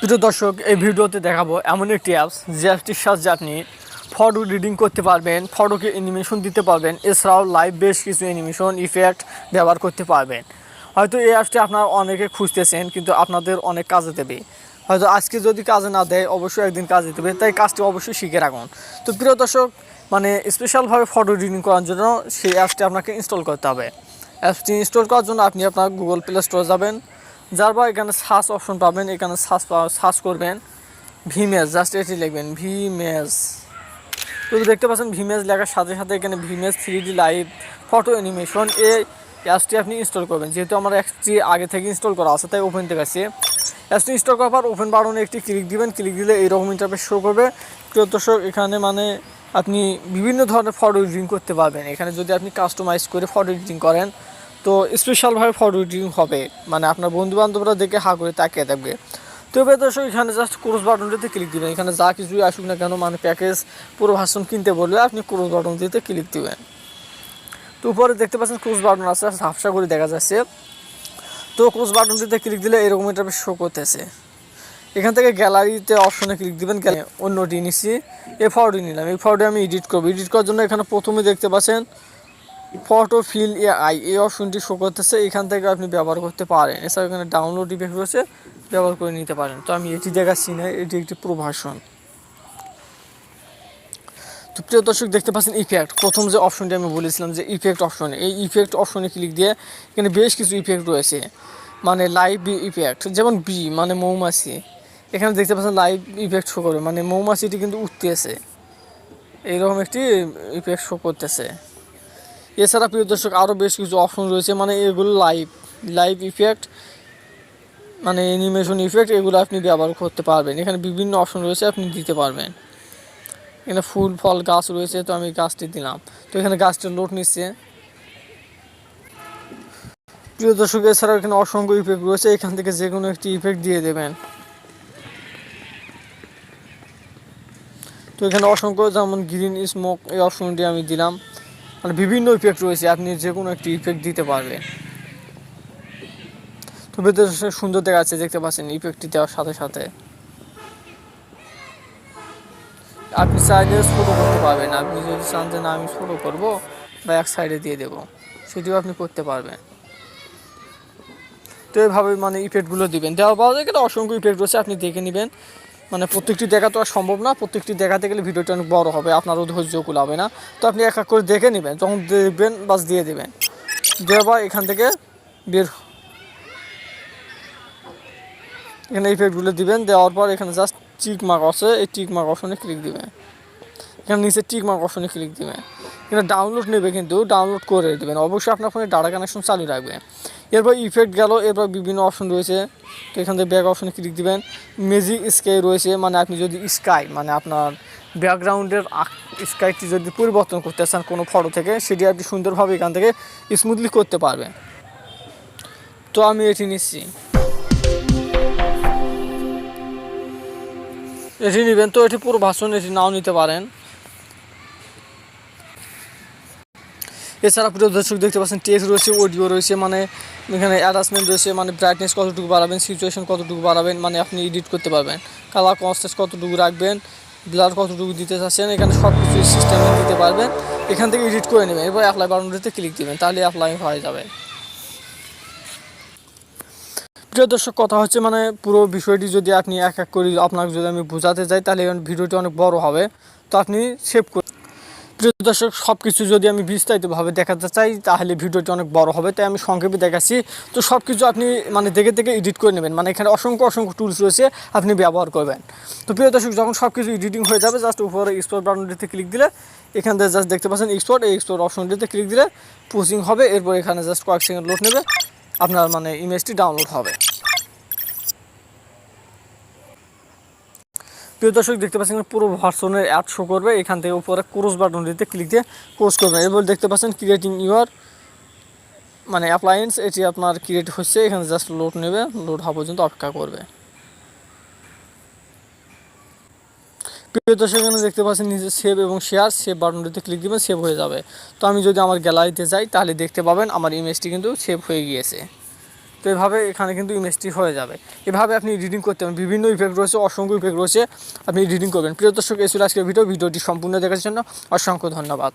প্রিয় দর্শক, এই ভিডিওতে দেখাবো এমন একটি অ্যাপস যে অ্যাপসটির সাহায্যে আপনি ফটো রিডিং করতে পারবেন, ফটোকে অ্যানিমেশন দিতে পারবেন, এছাড়াও লাইভ বেশ কিছু অ্যানিমেশন ইফেক্ট ব্যবহার করতে পারবেন। হয়তো এই অ্যাপসটি আপনারা অনেকে খুঁজতেছেন, কিন্তু আপনাদের অনেক কাজে দেবে। হয়তো আজকে যদি কাজে না দেয়, অবশ্যই একদিন কাজে দেবে, তাই কাজটি অবশ্যই শিখে রাখুন। তো প্রিয় দর্শক, স্পেশালভাবে ফটো রিডিং করার জন্য সেই অ্যাপসটি আপনাকে ইনস্টল করতে হবে। অ্যাপসটি ইনস্টল করার জন্য আপনি আপনার গুগল প্লে স্টোরে যাবেন, যারপর এখানে সার্চ অপশন পাবেন, এখানে সার্চ করবেন ভিমেজ, জাস্ট এটি লিখবেন ভিমেজ। তো দেখতে পাচ্ছেন ভিমেজ লেখার সাথে সাথে এখানে ভিমেজ 3D লাইভ ফটো অ্যানিমেশন এই অ্যাপসটি আপনি ইনস্টল করবেন। যেহেতু আমার অ্যাপসটি আগে থেকে ইনস্টল করা আছে, তাই ওপেন থেকে আছে। অ্যাপসটি ইনস্টল করার পর ওপেন বাটনে একটি ক্লিক দিবেন। ক্লিক দিলে এইরকম ইন্টারফেস শো করবে। প্রিয় দর্শক, এখানে আপনি বিভিন্ন ধরনের ফটো এডিটিং করতে পারবেন। এখানে যদি আপনি কাস্টমাইজ করে ফটো এডিটিং করেন, তো স্পেশালভাবে ফটো এডিটিং হবে, আপনার বন্ধুবান্ধবরা দেখে হা করে তাকিয়ে থাকবে। তো এবার দর্শক, এখানে জাস্ট ক্রস বাটনটিতে ক্লিক দিবেন। এখানে যা কিছুই আসুক না কেন, প্যাকেজ পুরো ভার্সন কিনতে বললে আপনি ক্রস বাটনটিতে ক্লিক দিবেন। তো উপরে দেখতে পাচ্ছেন ক্রস বাটন আছে, ঝাপসা করে দেখা যাচ্ছে। তো ক্রস বাটনটিতে ক্লিক দিলে এরকম এটা শো করতেছে। এখান থেকে গ্যালারিতে অপশনে ক্লিক দিবেন। অন্যটি নিচ্ছি, এই ফটোটি নিলাম। এই ফটোটি আমি এডিট করবো। এডিট করার জন্য এখানে প্রথমে দেখতে পাচ্ছেন ফটো ফিল এআই, এই অপশনটি শো করতেছে। এখান থেকে আপনি ব্যবহার করতে পারেন। এছাড়া এখানে ডাউনলোড ইফেক্ট রয়েছে, ব্যবহার করে নিতে পারেন। তো আমি এটি দেখাচ্ছি না, এটি একটি প্রো ভার্সন। তো প্রিয় দর্শক, দেখতে পাচ্ছেন ইফেক্ট। প্রথম যে অপশনটি আমি বলেছিলাম যে ইফেক্ট অপশনে, এই ইফেক্ট অপশনে ক্লিক দিয়ে এখানে বেশ কিছু ইফেক্ট রয়েছে, লাইভ ইফেক্ট, যেমন বি মৌমাছি। এখানে দেখতে পাচ্ছেন লাইভ ইফেক্ট শো করবে, মৌমাছিটি কিন্তু উঠতেছে, এইরকম একটি ইফেক্ট শো করতেছে। এছাড়া প্রিয় দর্শক, আরও বেশ কিছু অপশন রয়েছে, এগুলো লাইভ ইফেক্ট, অ্যানিমেশন ইফেক্ট, এগুলো আপনি ব্যবহার করতে পারবেন। এখানে বিভিন্ন অপশন রয়েছে, আপনি দিতে পারবেন। এখানে ফুল ফল গাছ রয়েছে, তো আমি গাছটি দিলাম। তো এখানে গাছটির লোড নিচ্ছে। প্রিয় দর্শক, এছাড়াও এখানে অসংখ্য ইফেক্ট রয়েছে, এখান থেকে যে কোনো একটি ইফেক্ট দিয়ে দেবেন। তো এখানে অসংখ্য, যেমন গ্রিন স্মোক, এই অপশনটি আমি দিলাম। বিভিন্ন ইফেক্ট রয়েছে, আপনি যে কোনো একটি ইফেক্ট দিতে পারবেন। তো ভেতরে সুন্দর দেখাচ্ছে, দেখতে পাচ্ছেন ইফেক্টটি দেওয়ার সাথে সাথে আপনি চাইলে ছোটো করতে পারবেন। আপনি যদি চান যে না আমি ছোটো করবো বা এক সাইডে দিয়ে দেবো, সেটিও আপনি করতে পারবেন। তো এইভাবে ইফেক্টগুলো দিবেন। দেওয়ার পর এখানে অসংখ্য ইফেক্ট রয়েছে, আপনি দেখে নেবেন। প্রত্যেকটি দেখা তো আর সম্ভব না, প্রত্যেকটি দেখাতে গেলে ভিডিওটা অনেক বড় হবে, আপনারও ধৈর্য কুলাবে না। তো আপনি এক এক করে দেখে নেবেন, যখন দেখবেন বাস দিয়ে দেবেন। দেওয়ার পর এখান থেকে বের, এখানে ইফেক্টগুলো দিবেন। দেওয়ার পর এখানে জাস্ট টিক মার্ক আছে, এই টিক মার্ক অপশনে ক্লিক দিবেন। এখানে নিচে টিক মার্ক অপশনে ক্লিক দিবেন। এখানে ডাউনলোড নেবে, কিন্তু ডাউনলোড করে দেবেন। অবশ্যই আপনার ফোনে ডাটা কানেকশন চালু রাখবেন। এরপর ইফেক্ট গেল, এরপর বিভিন্ন অপশন রয়েছে। তো এখান থেকে ব্যাক অপশনে ক্লিক দিবেন। ম্যাজিক স্কাই রয়েছে, আপনি যদি স্কাই আপনার ব্যাকগ্রাউন্ডের স্কাইটি যদি পরিবর্তন করতে চান কোনো ফটো থেকে, সেটি আপনি সুন্দরভাবে এখান থেকে স্মুথলি করতে পারবেন। তো আমি এটি নিচ্ছি, এটি নেবেন। তো এটি পুরো ভার্সন, এটি নাও নিতে পারেন। এছাড়া প্রিয় দর্শক, দেখতে পাচ্ছেন টেক্সট রয়েছে, অডিও রয়েছে, এখানে অ্যাডজাস্টমেন্ট রয়েছে, ব্রাইটনেস কতটুকু বাড়াবেন, সিচুয়েশন কতটুকু বাড়াবেন, আপনি এডিট করতে পারবেন। কালার কনট্রাস্ট কতটুকু রাখবেন, ব্লার কতটুকু দিতে চাচ্ছেন, এখানে সব কিছু সিস্টেমে দিতে পারবেন। এখান থেকে এডিট করে নেবেন। এরপর অ্যাপ্লাই বাটনটিতে ক্লিক দেবেন, তাহলে অ্যাপ্লাই হয়ে যাবে। প্রিয় দর্শক, কথা হচ্ছে পুরো বিষয়টি যদি আপনি এক এক করে আপনাকে যদি আমি বোঝাতে যাই, তাহলে ভিডিওটি অনেক বড় হবে। তো আপনি সেভ করে, প্রিয় দর্শক, সব কিছু যদি আমি বিস্তারিতভাবে দেখাতে চাই, তাহলে ভিডিওটি অনেক বড় হবে, তাই আমি সংক্ষেপে দেখাচ্ছি। তো সব কিছু আপনি দেখে দেখে এডিট করে নেবেন। এখানে অসংখ্য টুলস রয়েছে, আপনি ব্যবহার করবেন। তো প্রিয় দর্শক, যখন সব কিছু এডিটিং হয়ে যাবে, জাস্ট উপরে এক্সপোর্ট বাটনটিতে ক্লিক দিলে এখান থেকে জাস্ট দেখতে পাচ্ছেন এক্সপোর্ট, এই এক্সপোর্ট অপশনটিতে ক্লিক দিলে প্রসেসিং হবে। এরপর এখানে জাস্ট কয়েক সেকেন্ড লোড নেবে, আপনার ইমেজটি ডাউনলোড হবে। প্রিয় দর্শক, দেখতে পাচ্ছেন পুরো ভার্সনের অ্যাড শো করবে। এখান থেকে উপরে ক্রস বাটনটিতে ক্লিক দিয়ে ক্রস করবেন। এরপর দেখতে পাচ্ছেন ক্রিয়েটিং ইউর অ্যাপ্লায়েন্স, এটি আপনার ক্রিয়েট হচ্ছে। এখানে জাস্ট লোড নেবে, লোড হওয়া পর্যন্ত অপেক্ষা করবে। প্রিয় দর্শক, এখানে দেখতে পাচ্ছেন নিচে সেভ এবং শেয়ার, সেভ বাটনটিতে ক্লিক দিবেন, সেভ হয়ে যাবে। তো আমি যদি আমার গ্যালারিতে যাই, তাহলে দেখতে পাবেন আমার ইমেজটি কিন্তু সেভ হয়ে গিয়েছে। তো এভাবে এখানে কিন্তু ইমেজটি হয়ে যাবে। এভাবে আপনি এডিটিং করতে পারেন, বিভিন্ন ইফেক্ট রয়েছে, অসংখ্য ইফেক্ট রয়েছে, আপনি এডিটিং করবেন। প্রিয় দর্শক, এই ছিল আজকের ভিডিওটি সম্পূর্ণ দেখার জন্য অসংখ্য ধন্যবাদ।